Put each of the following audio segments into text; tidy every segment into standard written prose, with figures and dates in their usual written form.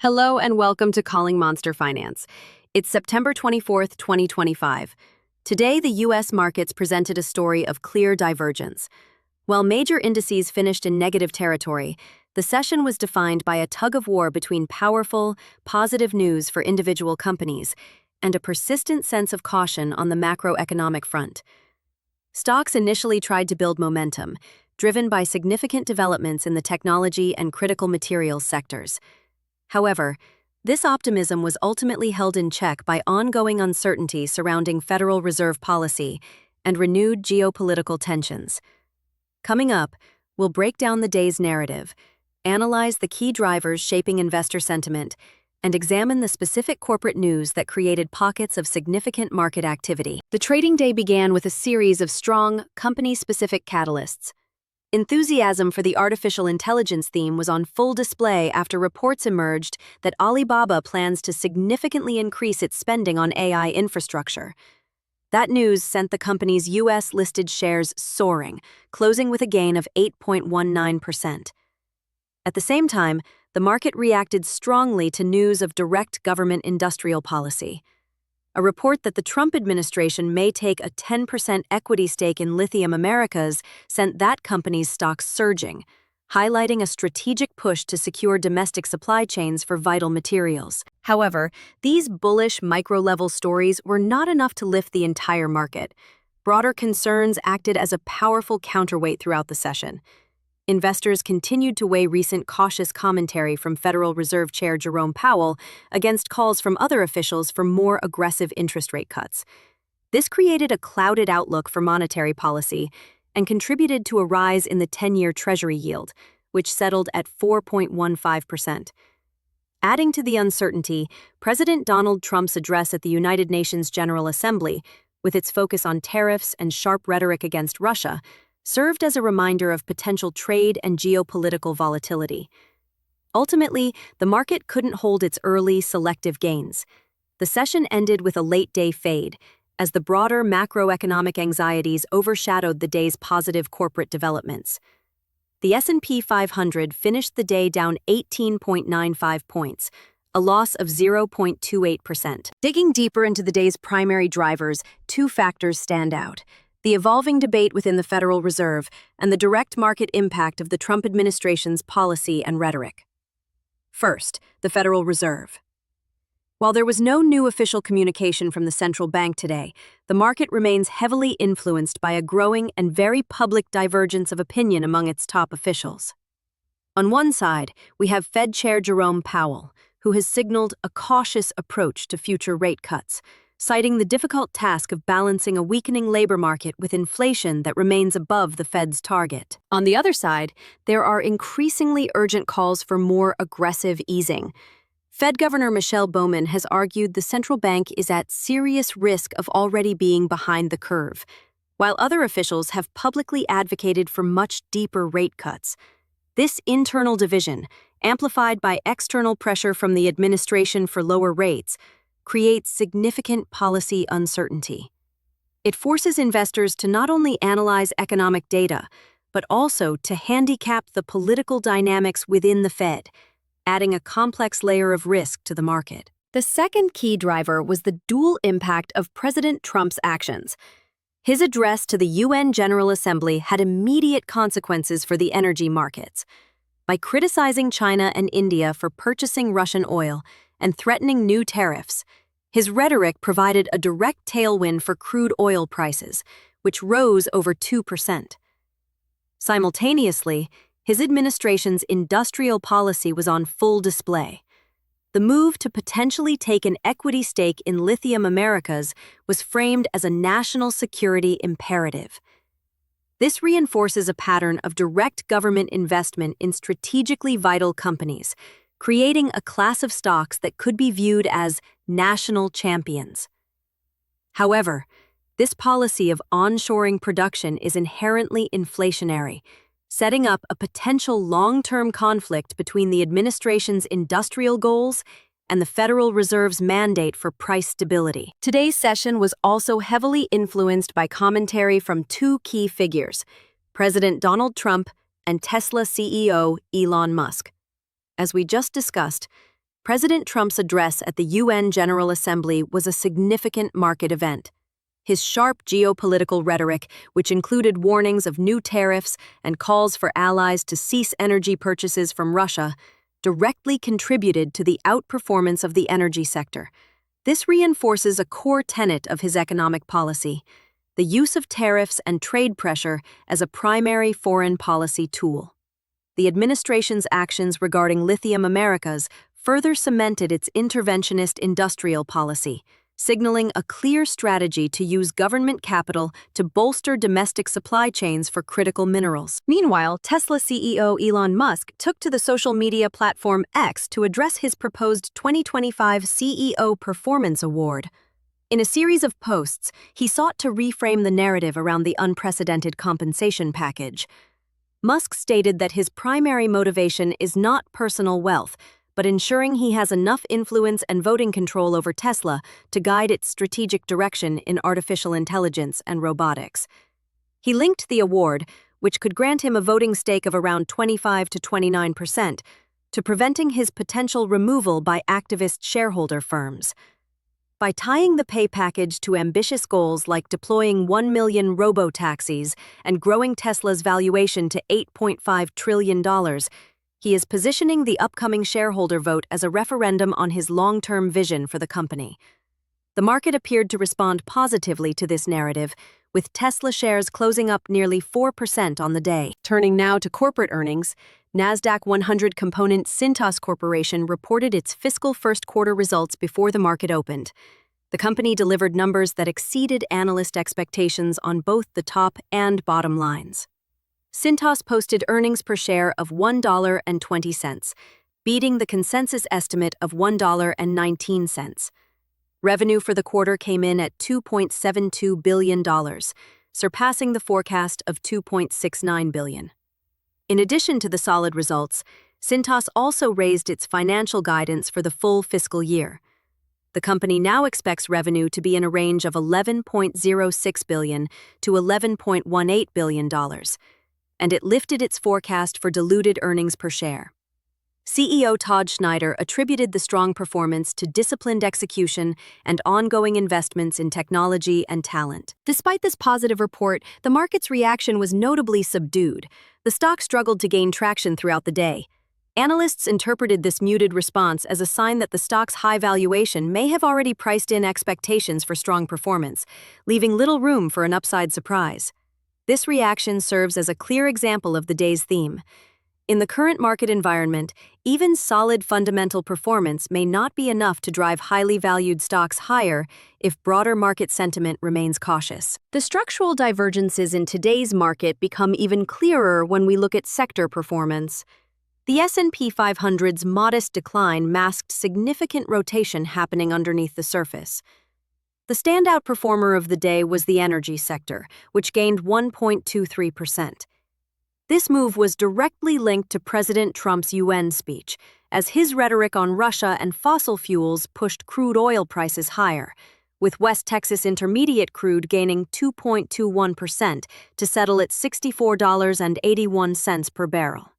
Hello and welcome to Calling Monster Finance. It's September 24th, 2025. Today, the U.S. markets presented a story of clear divergence. While major indices finished in negative territory, the session was defined by a tug-of-war between powerful, positive news for individual companies and a persistent sense of caution on the macroeconomic front. Stocks initially tried to build momentum, driven by significant developments in the technology and critical materials sectors. However, this optimism was ultimately held in check by ongoing uncertainty surrounding Federal Reserve policy and renewed geopolitical tensions. Coming up, we'll break down the day's narrative, analyze the key drivers shaping investor sentiment, and examine the specific corporate news that created pockets of significant market activity. The trading day began with a series of strong, company-specific catalysts. Enthusiasm for the artificial intelligence theme was on full display after reports emerged that Alibaba plans to significantly increase its spending on AI infrastructure. That news sent the company's U.S.-listed shares soaring, closing with a gain of 8.19%. At the same time, the market reacted strongly to news of direct government industrial policy. A report that the Trump administration may take a 10% equity stake in Lithium Americas sent that company's stocks surging, highlighting a strategic push to secure domestic supply chains for vital materials. However, these bullish micro-level stories were not enough to lift the entire market. Broader concerns acted as a powerful counterweight throughout the session. Investors continued to weigh recent cautious commentary from Federal Reserve Chair Jerome Powell against calls from other officials for more aggressive interest rate cuts. This created a clouded outlook for monetary policy and contributed to a rise in the 10-year Treasury yield, which settled at 4.15%. Adding to the uncertainty, President Donald Trump's address at the United Nations General Assembly, with its focus on tariffs and sharp rhetoric against Russia, served as a reminder of potential trade and geopolitical volatility. Ultimately, the market couldn't hold its early, selective gains. The session ended with a late-day fade, as the broader macroeconomic anxieties overshadowed the day's positive corporate developments. The S&P 500 finished the day down 18.95 points, a loss of 0.28%. Digging deeper into the day's primary drivers, two factors stand out: the evolving debate within the Federal Reserve and the direct market impact of the Trump administration's policy and rhetoric. First, the Federal Reserve. While there was no new official communication from the central bank today, the market remains heavily influenced by a growing and very public divergence of opinion among its top officials. On one side, we have Fed Chair Jerome Powell, who has signaled a cautious approach to future rate cuts, citing the difficult task of balancing a weakening labor market with inflation that remains above the Fed's target. On the other side, there are increasingly urgent calls for more aggressive easing. Fed Governor Michelle Bowman has argued the central bank is at serious risk of already being behind the curve, while other officials have publicly advocated for much deeper rate cuts. This internal division, amplified by external pressure from the administration for lower rates, creates significant policy uncertainty. It forces investors to not only analyze economic data, but also to handicap the political dynamics within the Fed, adding a complex layer of risk to the market. The second key driver was the dual impact of President Trump's actions. His address to the UN General Assembly had immediate consequences for the energy markets. By criticizing China and India for purchasing Russian oil and threatening new tariffs, his rhetoric provided a direct tailwind for crude oil prices, which rose over 2%. Simultaneously, his administration's industrial policy was on full display. The move to potentially take an equity stake in Lithium Americas was framed as a national security imperative. This reinforces a pattern of direct government investment in strategically vital companies, creating a class of stocks that could be viewed as national champions. However, this policy of onshoring production is inherently inflationary, setting up a potential long-term conflict between the administration's industrial goals and the Federal Reserve's mandate for price stability. Today's session was also heavily influenced by commentary from two key figures, President Donald Trump and Tesla CEO Elon Musk. As we just discussed, President Trump's address at the UN General Assembly was a significant market event. His sharp geopolitical rhetoric, which included warnings of new tariffs and calls for allies to cease energy purchases from Russia, directly contributed to the outperformance of the energy sector. This reinforces a core tenet of his economic policy: the use of tariffs and trade pressure as a primary foreign policy tool. The administration's actions regarding Lithium Americas further cemented its interventionist industrial policy, signaling a clear strategy to use government capital to bolster domestic supply chains for critical minerals. Meanwhile, Tesla CEO Elon Musk took to the social media platform X to address his proposed 2025 CEO Performance Award. In a series of posts, he sought to reframe the narrative around the unprecedented compensation package. Musk stated that his primary motivation is not personal wealth, but ensuring he has enough influence and voting control over Tesla to guide its strategic direction in artificial intelligence and robotics. He linked the award, which could grant him a voting stake of around 25 to 29%, to preventing his potential removal by activist shareholder firms. By tying the pay package to ambitious goals like deploying 1 million robo-taxis and growing Tesla's valuation to $8.5 trillion, he is positioning the upcoming shareholder vote as a referendum on his long-term vision for the company. The market appeared to respond positively to this narrative, with Tesla shares closing up nearly 4% on the day. Turning now to corporate earnings, Nasdaq 100 component Cintas Corporation reported its fiscal first quarter results before the market opened. The company delivered numbers that exceeded analyst expectations on both the top and bottom lines. Cintas posted earnings per share of $1.20, beating the consensus estimate of $1.19. Revenue for the quarter came in at $2.72 billion, surpassing the forecast of $2.69 billion. In addition to the solid results, Cintas also raised its financial guidance for the full fiscal year. The company now expects revenue to be in a range of $11.06 billion to $11.18 billion, and it lifted its forecast for diluted earnings per share. CEO Todd Schneider attributed the strong performance to disciplined execution and ongoing investments in technology and talent. Despite this positive report, the market's reaction was notably subdued. The stock struggled to gain traction throughout the day. Analysts interpreted this muted response as a sign that the stock's high valuation may have already priced in expectations for strong performance, leaving little room for an upside surprise. This reaction serves as a clear example of the day's theme. In the current market environment, even solid fundamental performance may not be enough to drive highly valued stocks higher if broader market sentiment remains cautious. The structural divergences in today's market become even clearer when we look at sector performance. The S&P 500's modest decline masked significant rotation happening underneath the surface. The standout performer of the day was the energy sector, which gained 1.23%. This move was directly linked to President Trump's UN speech, as his rhetoric on Russia and fossil fuels pushed crude oil prices higher, with West Texas Intermediate crude gaining 2.21% to settle at $64.81 per barrel.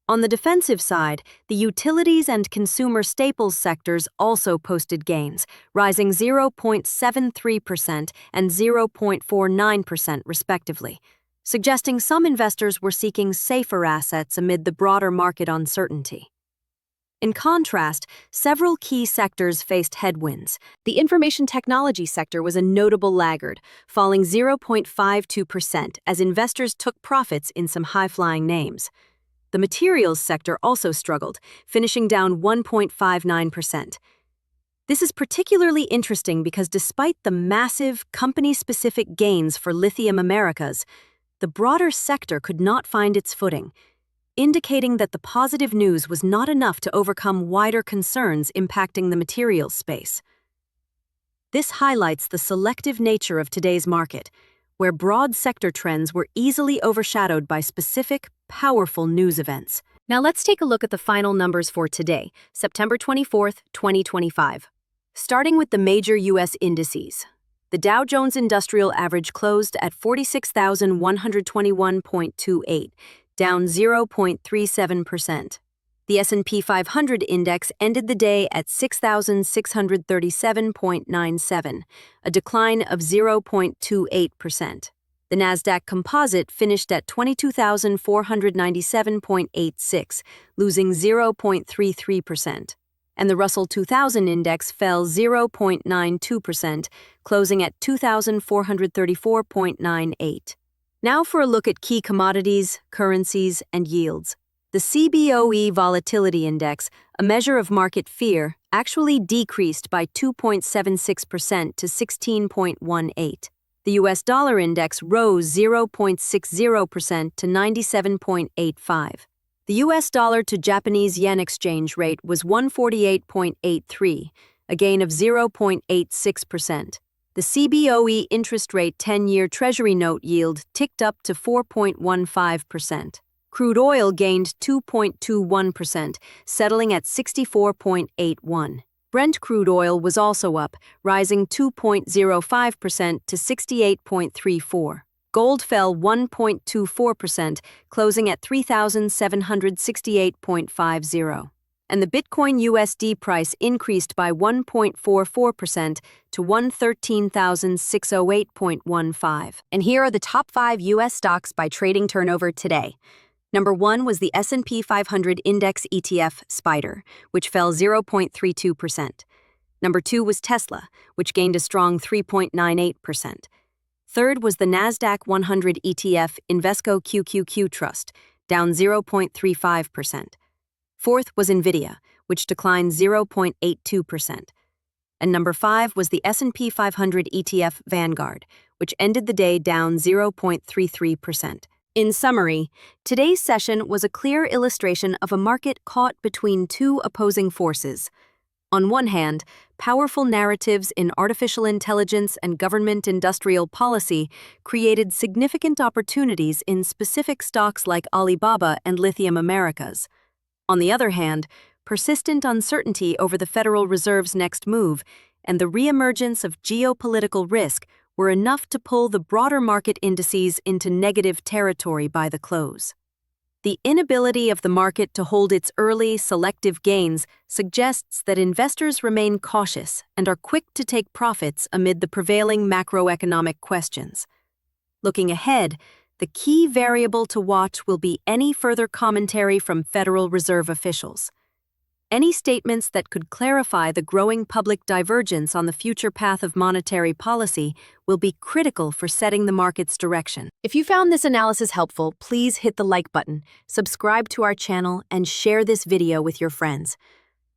On the defensive side, the utilities and consumer staples sectors also posted gains, rising 0.73% and 0.49% respectively, suggesting some investors were seeking safer assets amid the broader market uncertainty. In contrast, several key sectors faced headwinds. The information technology sector was a notable laggard, falling 0.52% as investors took profits in some high-flying names. The materials sector also struggled, finishing down 1.59%. This is particularly interesting because despite the massive, company-specific gains for Lithium Americas, the broader sector could not find its footing, indicating that the positive news was not enough to overcome wider concerns impacting the materials space. This highlights the selective nature of today's market, where broad sector trends were easily overshadowed by specific, powerful news events. Now let's take a look at the final numbers for today, September 24th, 2025. Starting with the major U.S. indices. The Dow Jones Industrial Average closed at 46,121.28, down 0.37%. The S&P 500 index ended the day at 6,637.97, a decline of 0.28%. The Nasdaq Composite finished at 22,497.86, losing 0.33%. And the Russell 2000 index fell 0.92%, closing at 2,434.98. Now for a look at key commodities, currencies, and yields. The CBOE Volatility Index, a measure of market fear, actually decreased by 2.76% to 16.18. The US dollar index rose 0.60% to 97.85. The US dollar to Japanese yen exchange rate was 148.83, a gain of 0.86%. The CBOE interest rate 10-year Treasury note yield ticked up to 4.15%. Crude oil gained 2.21%, settling at 64.81. Brent crude oil was also up, rising 2.05% to 68.34. Gold fell 1.24%, closing at $3,768.50. And the Bitcoin USD price increased by 1.44% to $113,608.15. And here are the top 5 U.S. stocks by trading turnover today. Number 1 was the S&P 500 Index ETF SPDR, which fell 0.32%. Number 2 was Tesla, which gained a strong 3.98%. Third was the Nasdaq 100 ETF Invesco QQQ Trust, down 0.35%. Fourth was Nvidia, which declined 0.82%. And number 5 was the S&P 500 ETF Vanguard, which ended the day down 0.33%. In summary, today's session was a clear illustration of a market caught between two opposing forces. On one hand, powerful narratives in artificial intelligence and government-industrial policy created significant opportunities in specific stocks like Alibaba and Lithium Americas. On the other hand, persistent uncertainty over the Federal Reserve's next move and the reemergence of geopolitical risk were enough to pull the broader market indices into negative territory by the close. The inability of the market to hold its early, selective gains suggests that investors remain cautious and are quick to take profits amid the prevailing macroeconomic questions. Looking ahead, the key variable to watch will be any further commentary from Federal Reserve officials. Any statements that could clarify the growing public divergence on the future path of monetary policy will be critical for setting the market's direction. If you found this analysis helpful, please hit the like button, subscribe to our channel, and share this video with your friends.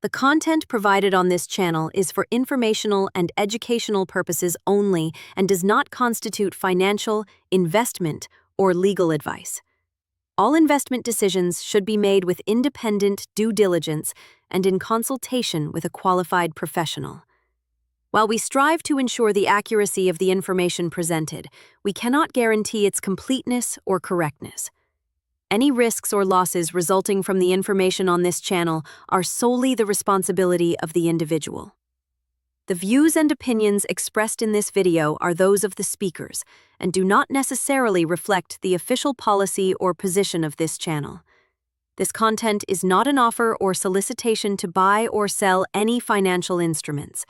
The content provided on this channel is for informational and educational purposes only and does not constitute financial, investment, or legal advice. All investment decisions should be made with independent due diligence and in consultation with a qualified professional. While we strive to ensure the accuracy of the information presented, we cannot guarantee its completeness or correctness. Any risks or losses resulting from the information on this channel are solely the responsibility of the individual. The views and opinions expressed in this video are those of the speakers and do not necessarily reflect the official policy or position of this channel. This content is not an offer or solicitation to buy or sell any financial instruments.